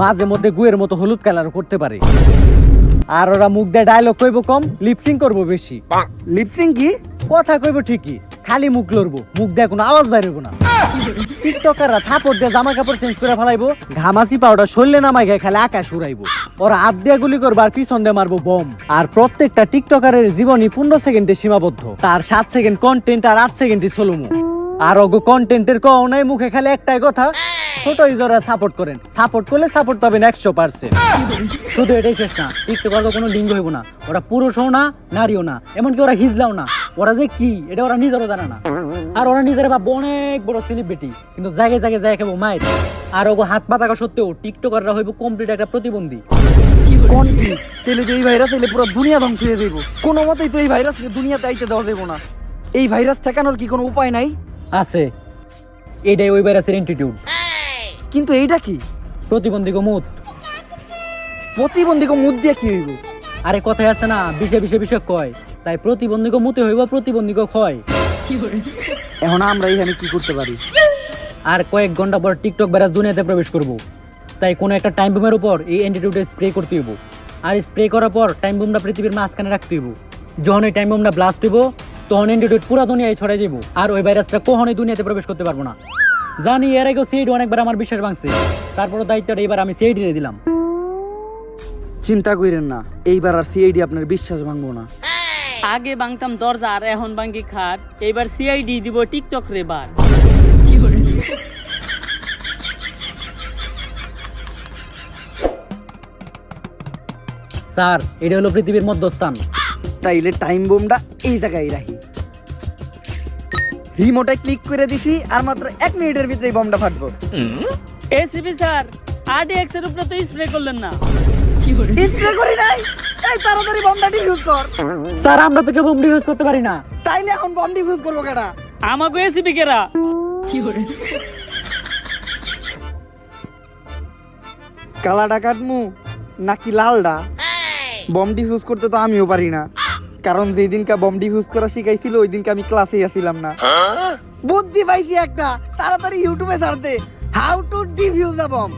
মাঝে মধ্যে গুয়ের মতো হলুদ কালার করতে পারে। আর ওরা মুখ দিয়ে ডায়লগ কইব কম, লিপসিং করব বেশি। লিপসিং কি? কথা কইব ঠিকই, খালি মুখ লড়বো, মুখ দিয়ে কোনো আওয়াজ বাইর হইব না। টিকটকাররা থাপড় দিয়ে জামা কাপড় চেঞ্জ করে ফেলাইবো, ঘামাচি পাউডার শরীরে নামাই গায়ে খালি আকাশ উড়াইবো। ওরা হাত দিয়ে গুলি করবো আর পিছন দিয়ে মারবো বম। আর প্রত্যেকটা টিকটকারের জীবনই 15 সেকেন্ডে সীমাবদ্ধ। তার 7 সেকেন্ড কন্টেন্ট আর 8 সেকেন্ডই সোলোমো। আর ওগো কন্টেন্টের কও নাই, মুখে খালি একটাই কথা, ছোট ইউজাররা সাপোর্ট করেন, সাপোর্ট করলে সাপোর্ট পাবেন 100%। শুধু এটাই শেষ না, টিকটকাররা কোনো লিঙ্গ হইব না, ওরা পুরুষও না নারীও না, এমনকি ওরা হিজলাও না। ওরা যে কি এটা ওরা নিজেরও জানে না। আর ওরা নিজেরা ভাববে অনেক বড় সেলিব্রিটি, কিন্তু জায়গায় জায়গায় যায় খাবো মায়ের। আর ওগো হাত পা থাকা সত্ত্বেও টিকটকাররা হইব কমপ্লিট একটা প্রতিবন্ধী। কোন কি? তাহলে যে এই ভাইরাস এলে পুরো দুনিয়া ধ্বংস হয়ে যাইব। কোনো মতেই তো এই ভাইরাস দুনিয়াতে আইতে দেওয়া যাইব না। এই ভাইরাস ঠেকানোর কি কোনো উপায় নাই? আছে, এটাই ওই ভাইরাসের অ্যান্টিটিউড। কিন্তু এইটা কি? প্রতিবন্ধী মুত। প্রতিবন্ধী মুখ দিয়ে কি হইব? আরে কথায় আছে না, বিষে বিষে বিষে কয়, তাই প্রতিবন্ধী মুতে হইব প্রতিবন্ধী ক্ষয়। এখন আমরা এখানে কি করতে পারি? আর কয়েক ঘন্টা পর টিকটক ভাইরাস দুনিয়াতে প্রবেশ করব, তাই কোনো একটা টাইম বুমের উপর এই অ্যান্টিটিউডে স্প্রে করতে হইব। আর স্প্রে করার পর টাইম বুমটা পৃথিবীর মাঝখানে রাখতে হইব। যখন এই টাইম বুমটা ব্লাস্ট হইব, তখন অ্যান্টিটিউড পুরো দুনিয়ায় ছড়াই যাব। আর ওই ভাইরাসটা কখনোই দুনিয়াতে প্রবেশ করতে পারবো না। জানি এর আগেও সিআইডি অনেকবার আমার বিশ্বাস ভাঙছে, তারপরে দায়িত্বটা এবার আমি সিআইডি রে দিলাম। চিন্তা করেন না, এইবার আর সিআইডি আপনার বিশ্বাস ভাঙবো না। আগে ভাঙতাম দরজা আর এখন ভাঙি খাট, এইবার সিআইডি দিব টিকটক রে বার। স্যার, এটা হলো পৃথিবীর মধ্যস্থান। তাইলে টাইম বোমটা এই জায়গায় রাখি। রিমোটে ক্লিক করে দিছি, আর মাত্র 1 মিনিটের ভিতরেই বোমটা ফাটবো। এসিপি স্যার, আরডিএক্স এর উপরে তো স্প্রে করলেন না। স্প্রে করি নাই। এই তাড়াতাড়ি বোমটা ডিফিউজ কর। স্যার, আমরা তো কেউ বোম ডিফিউজ করতে পারি না। তাইলে এখন বোম ডিফিউজ করবো কেডা? আমাকে এসিপি কেরা। কালাডা কাটমু নাকি লালডা? বম ডিফিউজ করতে তো আমিও পারি না, কারণ যেদিনকা বম ডিফিউজ করা শিখাইছিল ওই দিনকে আমি ক্লাসেই আসিলাম না। বুদ্ধি পাইছি একটা, তাড়াতাড়ি ইউটিউবে সার্চ দে, how to defuse a bomb.